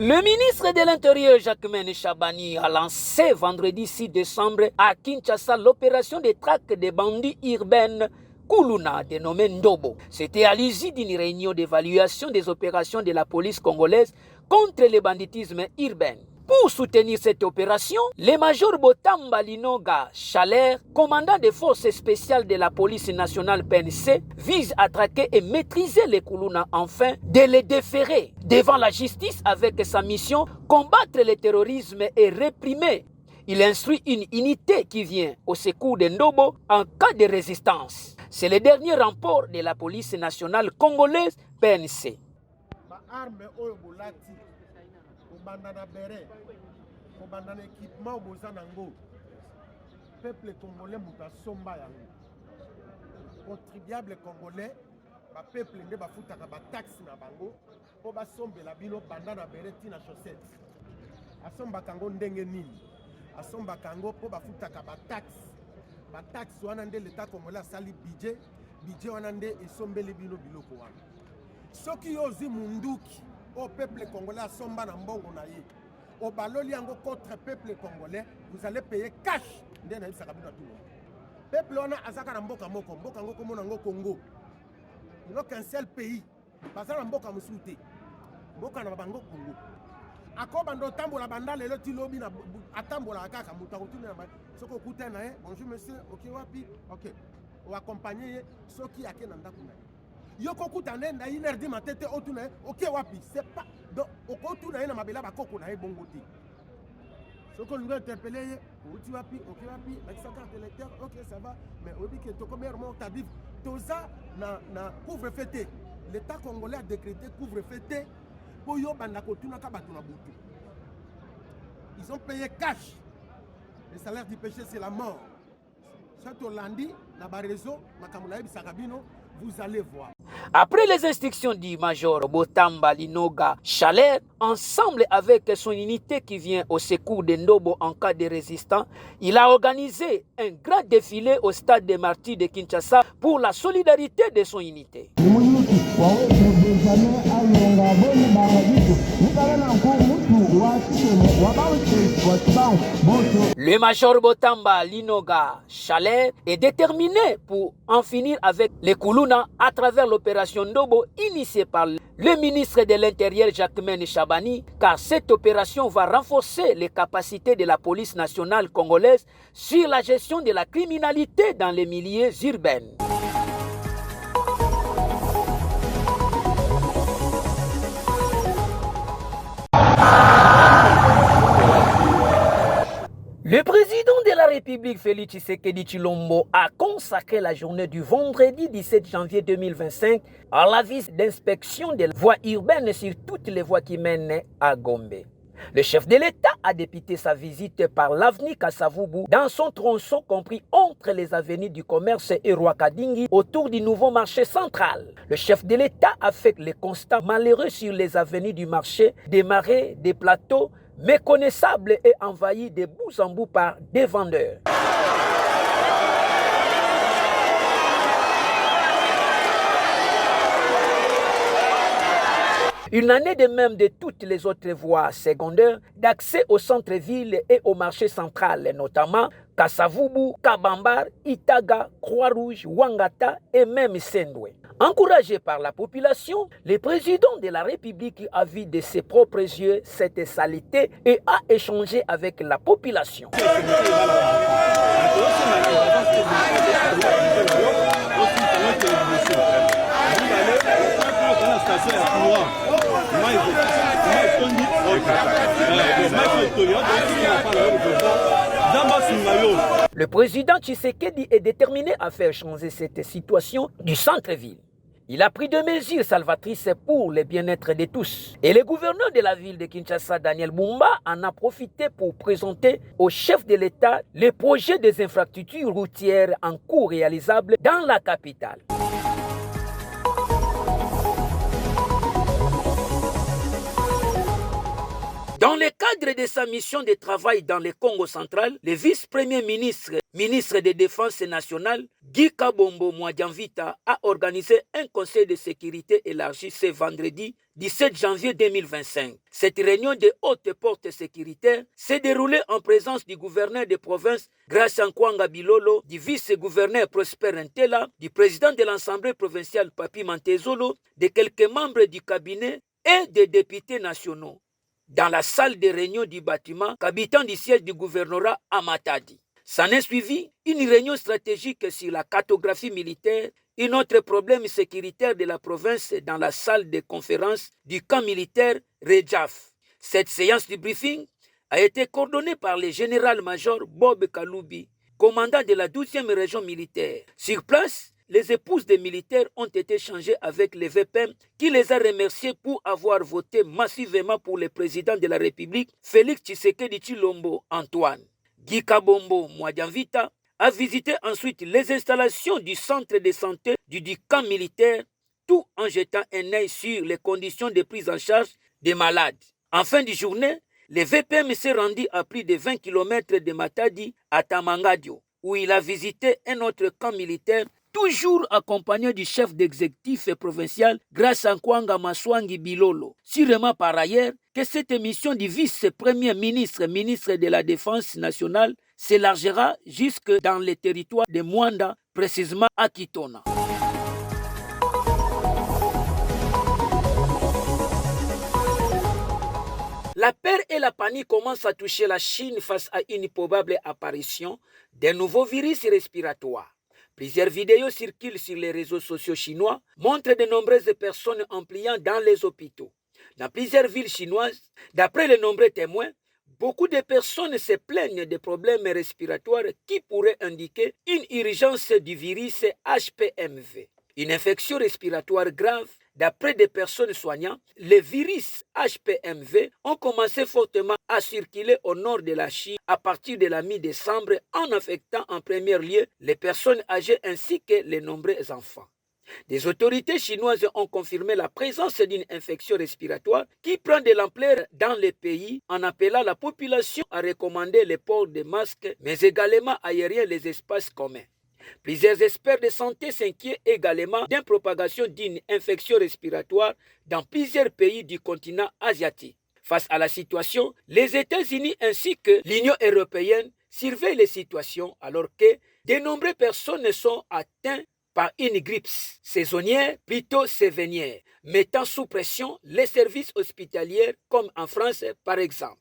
Le ministre de l'Intérieur Jacquemain Chabani a lancé vendredi 6 décembre à Kinshasa l'opération de traque des bandits urbains Kuluna, dénommé Ndobo. C'était à l'issue d'une réunion d'évaluation des opérations de la police congolaise contre le banditisme urbain. Pour soutenir cette opération, le major Botamba Linoga Chaler, commandant des forces spéciales de la police nationale PNC, vise à traquer et maîtriser les Kuluna afin de les déférer devant la justice avec sa mission combattre le terrorisme et réprimer. Il instruit une unité qui vient au secours de Ndobo en cas de résistance. C'est le dernier rapport de la police nationale congolaise PNC. Bandana bere, bandana équipement bozanango, peuple congolais muta somba yango, contribuable congolais, ba peuple nde ba futaka ba taxe na bango, po ba sombe la bino bandana bere tina chaussette, asomba kango ndenge nini, asomba kango po ba futaka ba taxe wana nde l'état congolais asali budget wana nde esombeli bino biloko wana, soki yozi munduki au peuple congolais à somba na mbongo na ye au baloli yango contre peuple congolais vous allez payer cash ndena isa kabina tout peuple ona azaka na mboka moko ngo komona ngo Congo il n'y a qu'un seul pays bazala na mboka musute mboka na bango Congo akoba ndo tambola banda lelo ti lobi na atambola kaka muta kutuna na soko kuta na ye bonjour monsieur OK wapi OK o accompagner soki akena ndako na yoko kutane na 1h du matin te otuna OK wapi c'est pas donc okotuna na mabela bakoko na ebongoti soko lingo interpeller uti wapi OK wapi na carte électeur OK ça va mais obi que to combien mo tarif toza na couvre-feu l'état congolais a décrété couvre-feu pour yo banda kotuna ka batuna butu ils ont payé cash le salaire du péché c'est la mort ça to landi na ba réseau makamuna ebisaka bino vous allez voir. Après les instructions du major Botamba Linoga Chaler, ensemble avec son unité qui vient au secours de Ndobo en cas de résistance, il a organisé un grand défilé au stade des Martyrs de Kinshasa pour la solidarité de son unité. Le major Botamba Linoga Chaler est déterminé pour en finir avec les Kuluna à travers l'opération Ndobo initiée par le ministre de l'Intérieur Jacquemain Chabani, car cette opération va renforcer les capacités de la police nationale congolaise sur la gestion de la criminalité dans les milieux urbains. Le président de la République, Félix Tshisekedi Tshilombo, a consacré la journée du vendredi 17 janvier 2025 à la visite d'inspection des voies urbaines sur toutes les voies qui mènent à Gombe. Le chef de l'État a débuté sa visite par l'avenue Kasavubu dans son tronçon compris entre les avenues du commerce et Rwakadingi autour du nouveau marché central. Le chef de l'État a fait les constats malheureux sur les avenues du marché, des marais, des plateaux, méconnaissable et envahi de bout en bout par des vendeurs. Il en est de même de toutes les autres voies secondaires d'accès au centre-ville et au marché central, notamment Kasavubu, Kabambar, Itaga, Croix-Rouge, Wangata et même Sendwe. Encouragé par la population, le président de la République a vu de ses propres yeux cette saleté et a échangé avec la population. Le président Tshisekedi est déterminé à faire changer cette situation du centre-ville. Il a pris des mesures salvatrices pour le bien-être de tous. Et le gouverneur de la ville de Kinshasa, Daniel Bumba, en a profité pour présenter au chef de l'État les projets des infrastructures routières en cours réalisables dans la capitale. Dans Dans le cadre de sa mission de travail dans le Congo central, le vice-premier ministre de Défense nationale, Guy Kabombo Mwadjanvita, a organisé un conseil de sécurité élargi ce vendredi 17 janvier 2025. Cette réunion de haute porte sécuritaire s'est déroulée en présence du gouverneur de province Gracia Nkwanga Bilolo, du vice-gouverneur Prosper Ntela, du président de l'Assemblée provinciale Papi Mantezolo, de quelques membres du cabinet et des députés nationaux, dans la salle de réunion du bâtiment qu'habitant du siège du gouvernorat à Matadi. S'en est suivi une réunion stratégique sur la cartographie militaire, un autre problème sécuritaire de la province dans la salle de conférence du camp militaire Rejaf. Cette séance du briefing a été coordonnée par le général-major Bob Kaloubi, commandant de la 12e région militaire. Sur place, les épouses des militaires ont été changées avec les VPM qui les a remerciés pour avoir voté massivement pour le président de la République, Félix Tshisekedi Tshilombo Antoine. Guy Kabombo Mwadjanvita a visité ensuite les installations du centre de santé du camp militaire, tout en jetant un œil sur les conditions de prise en charge des malades. En fin de journée, le VPM s'est rendu à plus de 20 km de Matadi à Tamangadio, où il a visité un autre camp militaire, toujours accompagné du chef d'exécutif provincial Gracia Nkwanga Maswangi Bilolo. Sûrement par ailleurs que cette mission du vice-premier ministre de la Défense nationale s'élargira jusque dans le territoire de Mwanda, précisément à Kitona. La peur et la panique commencent à toucher la Chine face à une probable apparition d'un nouveau virus respiratoire. Plusieurs vidéos circulent sur les réseaux sociaux chinois, montrent de nombreuses personnes en pliant dans les hôpitaux. Dans plusieurs villes chinoises, d'après les nombreux témoins, beaucoup de personnes se plaignent de problèmes respiratoires qui pourraient indiquer une urgence du virus HPMV. Une infection respiratoire grave. D'après des personnes soignantes, les virus HPMV ont commencé fortement à circuler au nord de la Chine à partir de la mi-décembre en affectant en premier lieu les personnes âgées ainsi que les nombreux enfants. Des autorités chinoises ont confirmé la présence d'une infection respiratoire qui prend de l'ampleur dans le pays en appelant la population à recommander le port de masques mais également aérer les espaces communs. Plusieurs experts de santé s'inquiètent également d'une propagation d'une infection respiratoire dans plusieurs pays du continent asiatique. Face à la situation, les États-Unis ainsi que l'Union européenne surveillent les situations alors que de nombreuses personnes sont atteintes par une grippe saisonnière plutôt sévère, mettant sous pression les services hospitaliers comme en France par exemple.